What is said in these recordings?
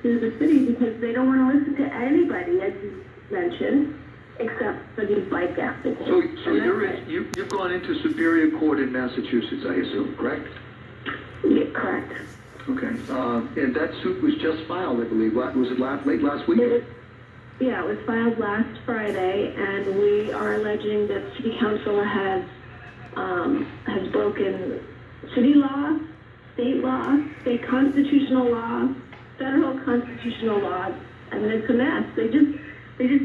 to the city because they don't want to listen to anybody, as you mentioned, except for these bike applicants. So you've gone into Superior Court in Massachusetts, I assume, correct? Yeah, correct. Okay. And that suit was just filed, I believe. Was it late last week? Yeah, it was filed last Friday, and we are alleging that City Council has broken city law, state constitutional law, federal constitutional law, and it's a mess. They just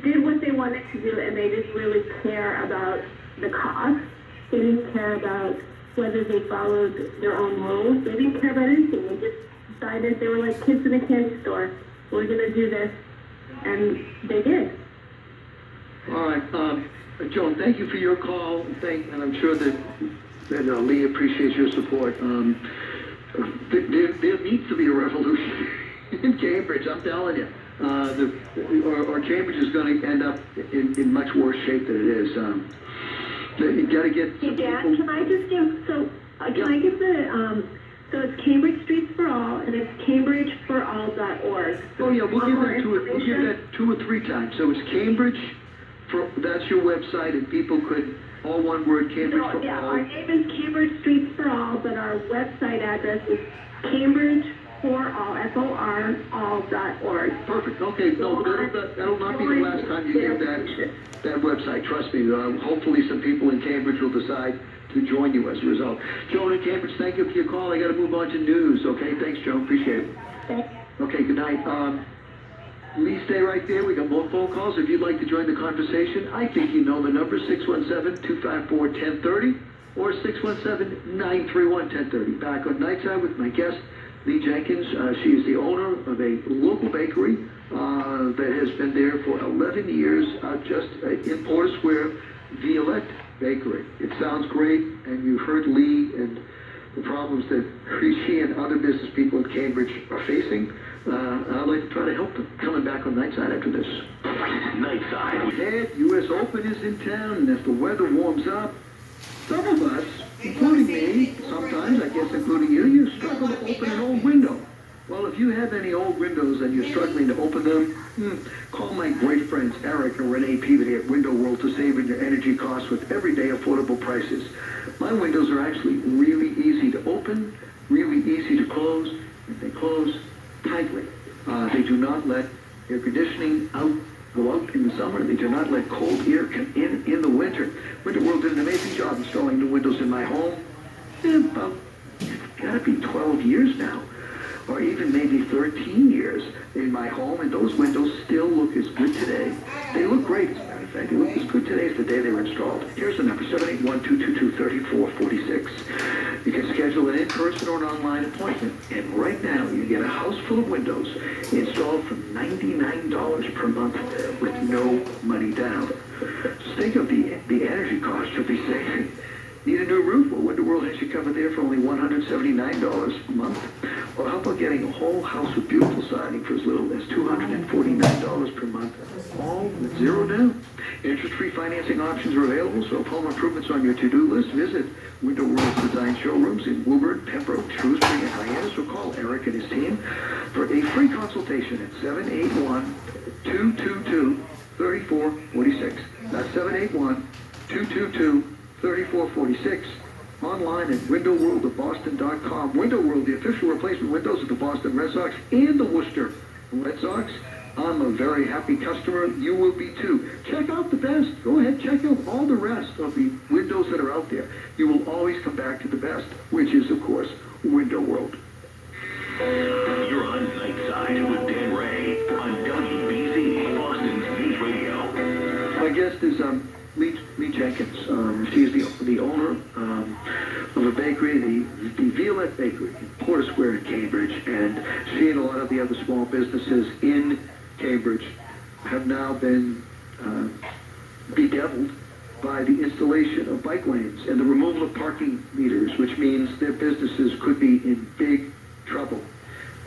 did what they wanted to do, and they didn't really care about the cost. They didn't care about whether they followed their own rules. They didn't care about anything. They just decided they were like kids in a candy store. We're going to do this, and they did. All right, Joan, thank you for your call. And I'm sure that Lee appreciates your support. There needs to be a revolution in Cambridge. I'm telling you. Or Cambridge is going to end up in much worse shape than it is. You got to get. Hey, Dad, can I just give I give the so it's Cambridge Streets for All, and it's cambridgeforall.org. Oh yeah, we'll give that 2 or 3 times. So it's Cambridge that's your website, and people could all one word Cambridge for yeah, All. our name is Cambridge Streets for All, but our website address is Cambridge for all, FOR, all.org. Perfect. Okay. No, that'll not be the last time you give that website. Trust me. Hopefully some people in Cambridge will decide to join you as a result. Joan in Cambridge, thank you for your call. I got to move on to news. Okay. Thanks, Joan. Appreciate it. Okay. Good night. Please stay right there. We got more phone calls. If you'd like to join the conversation, I think you know the number, 617-254-1030 or 617-931-1030. Back on Nightside with my guest, Lee Jenkins. She is the owner of a local bakery that has been there for 11 years, just in Porter Square, Violette Bakery. It sounds great, and you've heard Lee and the problems that she and other business people in Cambridge are facing. I'd like to try to help them. Coming back on Nightside after this. Nightside. Ed, U.S. Open is in town, and as the weather warms up, some of us, including me, sometimes, I guess including you struggle to open an old window. Well, if you have any old windows and you're struggling to open them, call my great friends Eric and Renee Peabody at Window World to save on your energy costs with everyday affordable prices. My windows are actually really easy to open, really easy to close, and they close tightly. They do not let air conditioning go out in the summer. They do not let cold air come in the winter. Window World did an amazing job installing new windows in my home. About, gotta be 12 years now, or even maybe 13 years in my home, and those windows still look as good today. They look great, as a matter of fact. They look as good today as the day they were installed. Here's the number, 781-222-3446. You can schedule an in-person or an online appointment, and right now you get a house full of windows installed for $99 per month with no money down. Just think of the energy cost you'll be saving. Need a new roof? Well, Window World has you covered there for only $179 a month. Or how about getting a whole house with beautiful siding for as little as $249 per month, all with zero down? Interest-free financing options are available, so if home improvements on your to-do list, visit Window World's design showrooms in Woburn, Pembroke, Shrewsbury, and Hyannis, or call Eric and his team for a free consultation at 781-222-3446. That's 781-222-3446. Online at windowworldofboston.com. Window World, the official replacement windows of the Boston Red Sox and the Worcester Red Sox. I'm a very happy customer. You will be too. Check out the best. Go ahead, check out all the rest of the windows that are out there. You will always come back to the best, which is, of course, Window World. You're on Nightside with Dan Ray on WBZ, Boston's News Radio. My guest is Lee Jenkins. She's the owner of a bakery, the Violette Bakery in Porter Square in Cambridge, and she and a lot of the other small businesses in Cambridge have now been bedeviled by the installation of bike lanes and the removal of parking meters, which means their businesses could be in big trouble.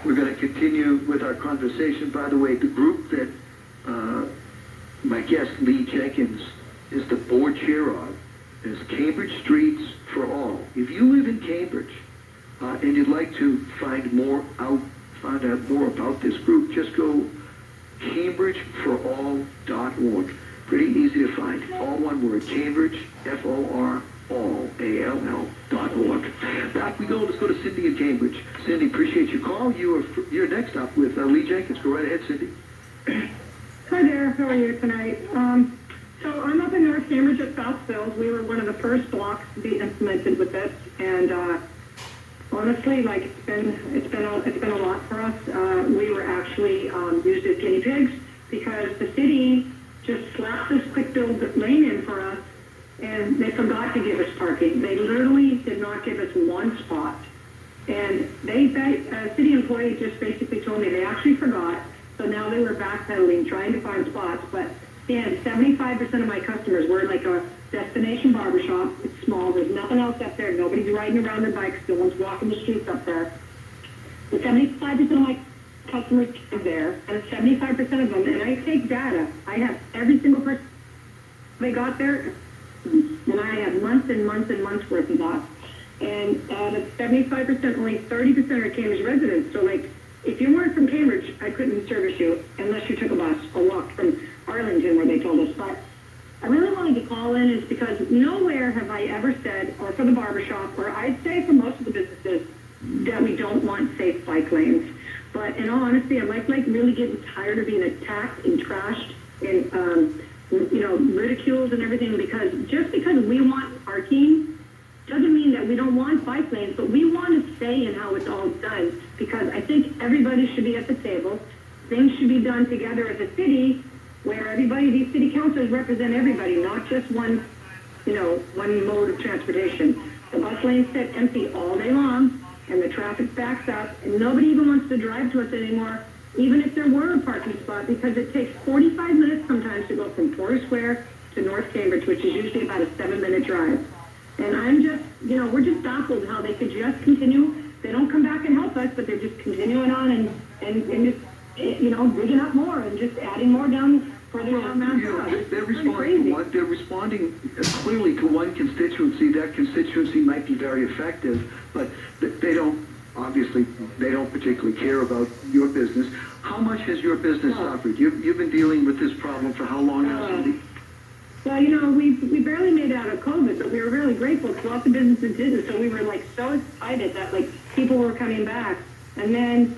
We're going to continue with our conversation. By the way, the group that my guest, Lee Jenkins, is the board chair of is Cambridge Streets for All. If you live in Cambridge and you'd like to find more out find out more about this group, just go CambridgeForAll.org. Pretty easy to find. All one word, Cambridge, FOR.org. Back we go. Let's go to Cindy in Cambridge. Cindy, appreciate your call. You're next up with Lee Jenkins. Go right ahead, Cindy. Hi there, how are you tonight? So I'm up in North Cambridge at Southfields. We were one of the first blocks to be implemented with this, and honestly, like it's been a lot for us. We were actually used as guinea pigs because the city just slapped this quick build lane in for us, and they forgot to give us parking. They literally did not give us one spot, and a city employee just basically told me they actually forgot. So now they were backpedaling, trying to find spots. But Dan, 75% of my customers were like a destination barbershop. It's small. There's nothing else up there. Nobody's riding around their bikes. No one's walking the streets up there. The 75% of my customers are there, and 75% of them, and I take data. I have every single person they got there, and I have months and months and months worth of that. And out of 75%, only 30% are Cambridge residents. So like, if you weren't from Cambridge, I couldn't service you unless you took a bus or walked from Arlington, where they told us. But I really wanted to call in is because nowhere have I ever said, or for the barbershop, or I'd say for most of the businesses, that we don't want safe bike lanes. But in all honesty, I'm like really getting tired of being attacked and trashed and ridiculed and everything, because just because we want parking doesn't mean that we don't want bike lanes, but we want to say in how it's all done, because I think everybody should be at the table. Things should be done together as a city, where everybody, these city councilors represent everybody, not just one mode of transportation. The bus lanes sit empty all day long, and the traffic backs up, and nobody even wants to drive to us anymore, even if there were a parking spot, because it takes 45 minutes sometimes to go from Porter Square to North Cambridge, which is usually about a 7-minute drive. And I'm just, we're just baffled how they could just continue. They don't come back and help us, but they're just continuing on and just, digging up more and just adding more down further down Mount Road. They're responding clearly to one constituency. That constituency might be very effective, but they don't particularly care about your business. How much has your business suffered? You've been dealing with this problem for how long now, Cindy? Well, we barely made it out of COVID, but we were really grateful because lots of businesses didn't. So we were so excited that people were coming back. And then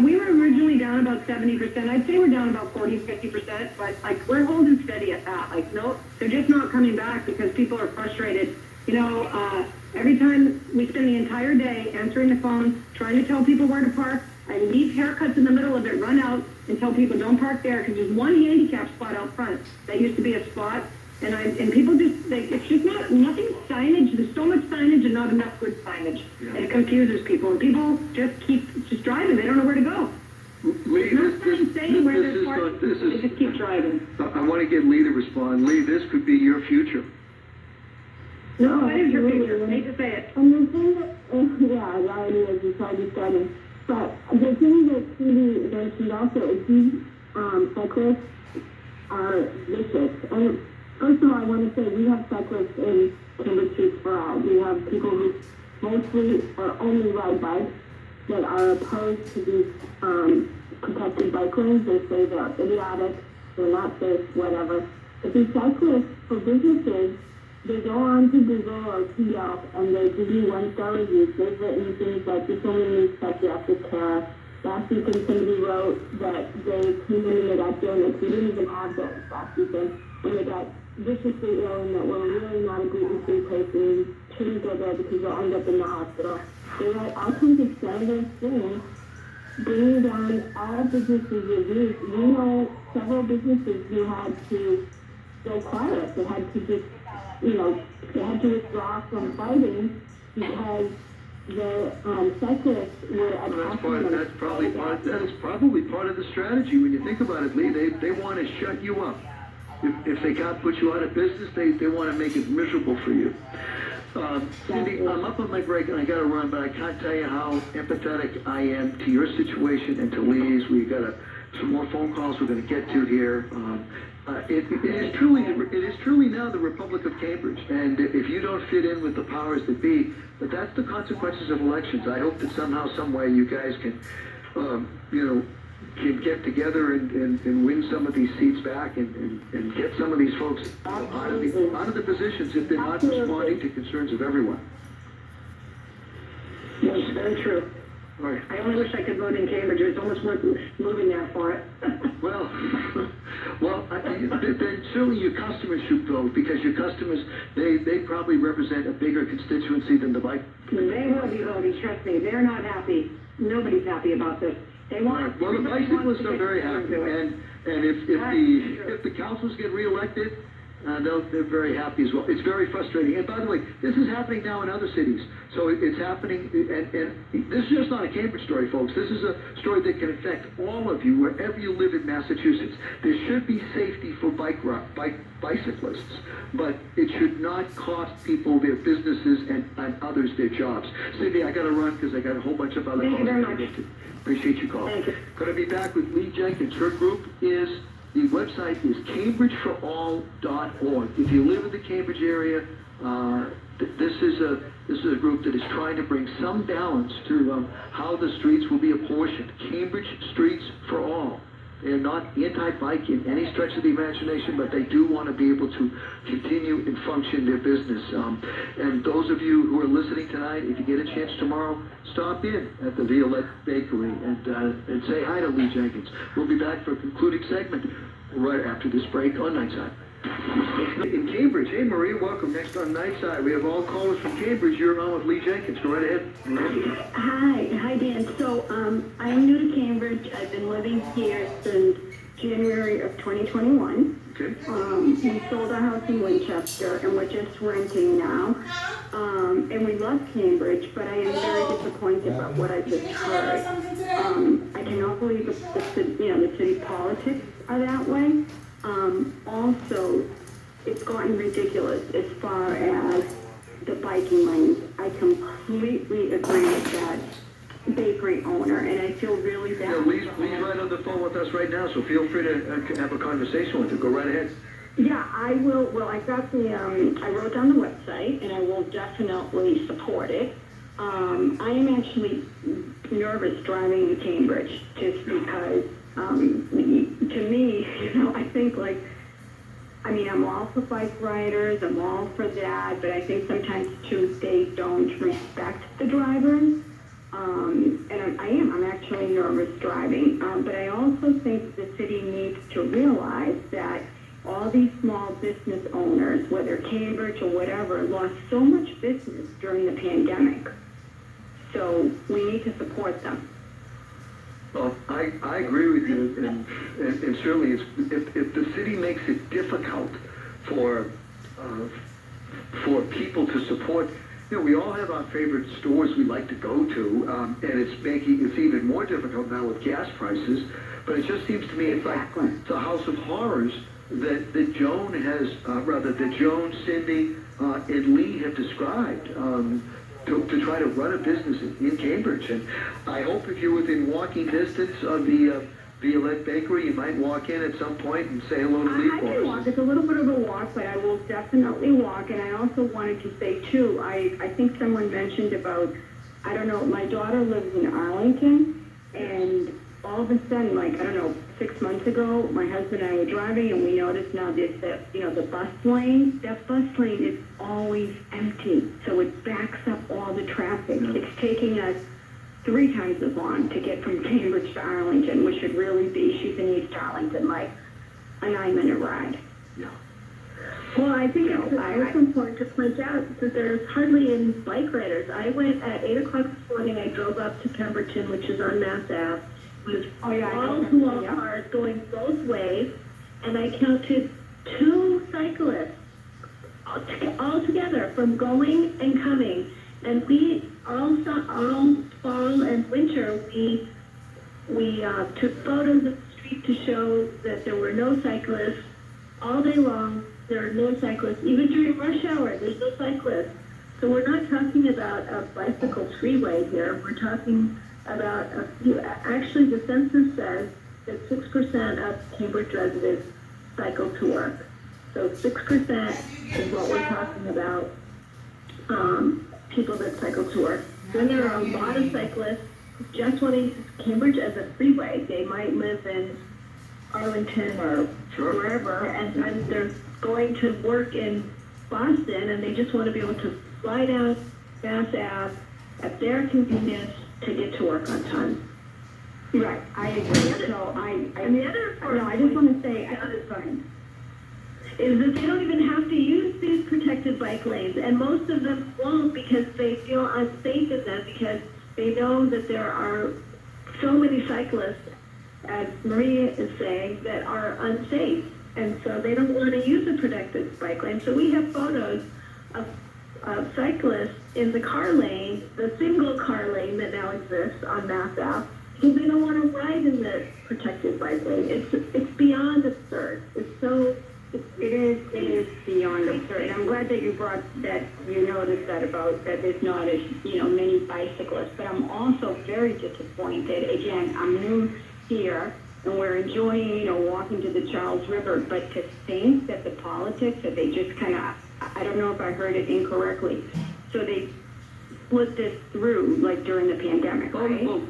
we were originally down about 70%. I'd say we're down about 40-50%, but we're holding steady at that. No, they're just not coming back because people are frustrated. Every time we spend the entire day answering the phone, trying to tell people where to park, I leave haircuts in the middle of it, run out, and tell people don't park there because there's one handicap spot out front. That used to be a spot, and people just, it's just nothing signage. There's so much signage and not enough good signage. Yeah. And it confuses people, and people just keep driving. They don't know where to go. Lee, they just keep driving. I want to get Lee to respond. Lee, this could be your future. No, it is your future. I hate to say it. And the thing that, reality is it's already starting. But the thing that Cindy mentioned also is these cyclists are vicious. And first of all, I want to say we have cyclists in Cambridge Streets for All. We have people who mostly or only ride bikes that are opposed to these protected bike lanes. They say they're idiotic, they're not safe, whatever. But these cyclists for businesses, they go on to Google or to Yelp and they give you 1-star reviews. They've written things like, this only needs psychiatric care. Last weekend somebody wrote that they came in and they got donuts. We didn't even have donuts last weekend. And they got viciously ill and that we're really not a gluten-free place and you shouldn't go there because you'll end up in the hospital. They write all kinds of scandalous things, bringing down all businesses' reviews. We know several businesses who had to go quiet. They had to just they had to withdraw from fighting because the cyclists were attacking them. That is probably part of the strategy when you think about it, Lee. They want to shut you up. If they can't put you out of business, they want to make it miserable for you. Cindy, I'm up on my break and I got to run, but I can't tell you how empathetic I am to your situation and to Lee's. We've got some more phone calls we're going to get to here. It is truly now the Republic of Cambridge, and if you don't fit in with the powers that be, but that's the consequences of elections. I hope that somehow, some way, you guys can can get together and win some of these seats back and get some of these folks out of the positions if they're not responding to concerns of everyone. Yes, very true. Right. I only wish I could vote in Cambridge. It's almost worth moving there for it. Well, then certainly your customers should vote because your customers, they probably represent a bigger constituency than the bike. They will be voting, trust me. They're not happy. Nobody's happy about this. They want. Well, the bicyclists are very happy, and if the councils get reelected, they're very happy as well. It's very frustrating. And by the way, this is happening now in other cities. So it's happening, and this is just not a Cambridge story, folks. This is a story that can affect all of you wherever you live in Massachusetts. There should be safety for bicyclists, but it should not cost people their businesses and others their jobs. Cindy, I got to run because I got a whole bunch of other calls. Thank you very much. Appreciate your call. Thank you. Going to be back with Lee Jenkins. Her group is, the website is cambridgeforall.org. If you live in the Cambridge area, this is a group that is trying to bring some balance to how the streets will be apportioned. Cambridge Streets for All. They are not anti-bike in any stretch of the imagination, but they do want to be able to continue and function their business. And those of you who are listening tonight, if you get a chance tomorrow, stop in at the Violette Bakery and say hi to Lee Jenkins. We'll be back for a concluding segment right after this break on Nightside. In Cambridge, hey Maria, welcome. Next on Nightside, we have all callers from Cambridge. You're on with Lee Jenkins. Go right ahead. Hi Dan. So I'm new to Cambridge. I've been living here since January of 2021. Okay. We sold our house in Winchester and we're just renting now. And we love Cambridge, but I am very disappointed about what I just heard. I cannot believe the city politics are that way. Also, it's gotten ridiculous as far as the biking lanes. I completely agree with that bakery owner, and I feel really bad. Yeah, Lee's right on the phone with us right now, so feel free to have a conversation with her. Go right ahead. Yeah, I will. Well, I got I wrote down the website, and I will definitely support it. I am actually nervous driving to Cambridge just because, to me, I think I'm all for bike riders, I'm all for that, but I think sometimes too they don't respect the drivers. And I'm actually nervous driving. But I also think the city needs to realize that all these small business owners, whether Cambridge or whatever, lost so much business during the pandemic. So we need to support them. Well, I agree with you, and certainly if the city makes it difficult for people to support, we all have our favorite stores we like to go to, and it's even more difficult now with gas prices. But it just seems to me it's like it's a house of horrors that Joan, Cindy, and Lee have described. To try to run a business in Cambridge. And I hope if you're within walking distance of the Violette Bakery, you might walk in at some point and say hello to Lee for us. I can walk. It's a little bit of a walk, but I will definitely walk. And I also wanted to say, too, I think someone mentioned about, I don't know, my daughter lives in Arlington, and all of a sudden, 6 months ago, my husband and I were driving, and we noticed now there's the bus lane. That bus lane is always empty, so it backs up all the traffic. It's taking us 3 times as long to get from Cambridge to Arlington, which should really be, she's in East Arlington, a 9-minute ride. Yeah. Well, I think it's important to point out that there's hardly any bike riders. I went at 8 o'clock this morning, I drove up to Pemberton, which is on Mass Ave, with all small cars going both ways, and I counted 2 cyclists all together from going and coming. And we all fall and winter, we took photos of the street to show that there were no cyclists. All day long, there are no cyclists. Even during rush hour, there's no cyclists. So we're not talking about a bicycle freeway here. We're talking about actually the census says that 6% of Cambridge residents cycle to work. So 6% is what we're talking about, people that cycle to work. Then there are a lot of cyclists just want to use Cambridge as a freeway. They might live in Arlington or Sure. wherever, and then they're going to work in Boston, and they just want to be able to fly down Mass Ave at their convenience to get to work on time. Right, I agree. So And the other part, no, I just want to say, fine. is that they don't even have to use these protected bike lanes, and most of them won't because they feel unsafe in them because they know that there are so many cyclists, as Maria is saying, that are unsafe, and so they don't want to use a protected bike lane. So we have photos of cyclists in the car lane, the single car lane that now exists on Mass Ave, because they don't want to ride in the protected bike lane. It's beyond absurd. It's so. It is beyond absurd. I'm glad that you brought that, you noticed that about that there's not as, many bicyclists, but I'm also very disappointed. Again, I'm new here and we're enjoying, walking to the Charles River, but to think that the politics, that they just kind of, I don't know if I heard it incorrectly, so they put this through, like during the pandemic, right? Well,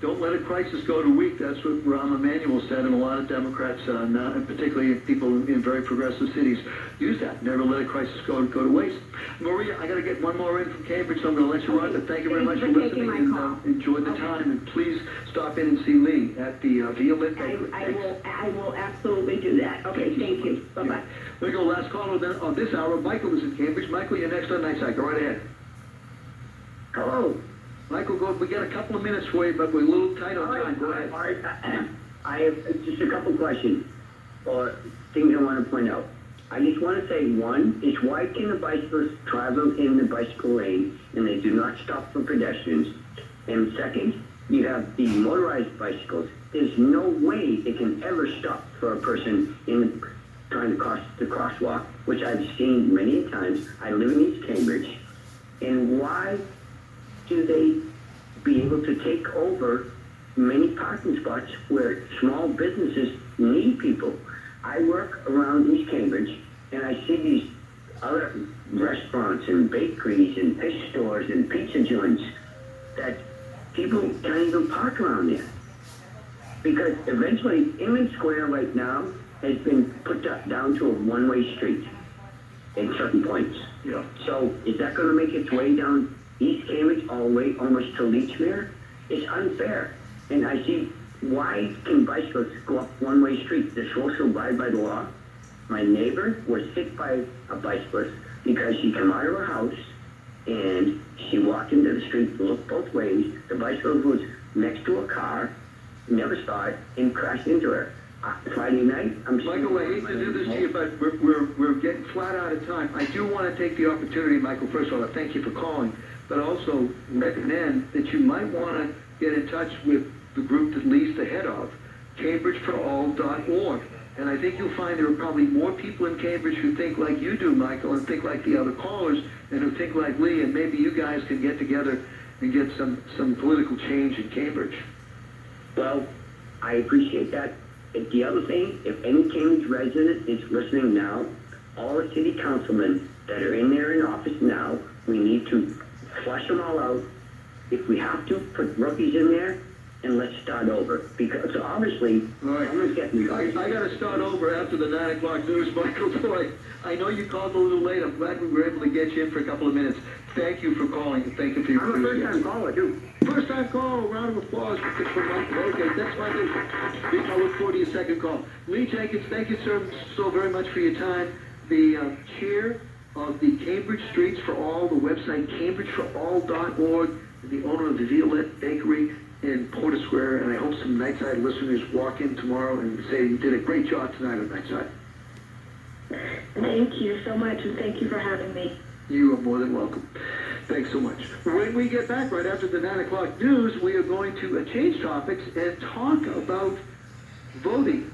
don't let a crisis go to weak. That's what Rahm Emanuel said, and a lot of Democrats, now, and particularly people in very progressive cities, use that. Never let a crisis go to waste. Maria, I got to get one more in from Cambridge, so I'm going to let you run. But thank you very much for listening, and enjoy the time. And please stop in and see Lee at the Violet Bakery. I will absolutely do that. Okay, thank you. Bye-bye. There we go. Last caller then on this hour. Michael is in Cambridge. Michael, you're next on Nightside. Go right ahead. Hello. Michael, we got a couple of minutes for you, but we're a little tight on time. Go ahead. All right. I have just a couple questions or things I want to point out. I just want to say, one is why can the bicyclists travel in the bicycle lane and they do not stop for pedestrians? And second, you have the motorized bicycles. There's no way they can ever stop for a person trying to cross the crosswalk, which I've seen many times. I live in East Cambridge. And why do they be able to take over many parking spots where small businesses need people? I work around East Cambridge, and I see these other restaurants and bakeries and fish stores and pizza joints that people can't even park around there. Because eventually, Inman Square right now has been put down to a one-way street in certain points. Yeah. So is that going to make its way down East Cambridge all the way almost to Leechmere? It's unfair. And I see, why can bicyclists go up one-way streets? They're supposed to abide by the law. My neighbor was hit by a bicyclist because she came out of her house and she walked into the street, looked both ways. The bicyclist was next to a car, never saw it, and crashed into her. Friday night, Michael, I hate to do this to you, but we're getting flat out of time. I do want to take the opportunity, Michael, first of all, to thank you for calling, but also recommend that you might want to get in touch with the group that Lee's the head of, CambridgeForAll.org. And I think you'll find there are probably more people in Cambridge who think like you do, Michael, and think like the other callers, and who think like Lee, and maybe you guys can get together and get some political change in Cambridge. Well, I appreciate that. And the other thing, if any Cambridge resident is listening now, all the city councilmen that are in there in office now, we need to flush them all out. If we have to, put rookies in there, and let's start over. Because obviously, someone's getting... I got to start over after the 9 o'clock news, Michael. So I know you called a little late. I'm glad we were able to get you in for a couple of minutes. Thank you for calling, and thank you for your... I'm a first-time caller, too. First-time call, round of applause for Michael. Okay, that's my news. I look forward to your second call. Lee Jenkins, thank you, sir, so very much for your time. The chair of the Cambridge Streets for All, the website CambridgeForAll.org, the owner of the Violet Bakery in Porter Square, and I hope some Nightside listeners walk in tomorrow and say you did a great job tonight on Nightside. Thank you so much, and thank you for having me. You are more than welcome. Thanks so much. When we get back right after the 9 o'clock news, we are going to change topics and talk about voting.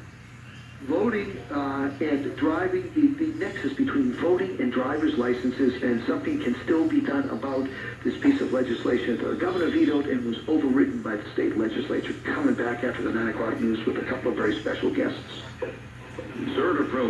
Voting and driving, the nexus between voting and driver's licenses, and something can still be done about this piece of legislation that the governor vetoed and was overridden by the state legislature. Coming back after the 9 o'clock news with a couple of very special guests. Zerta Pro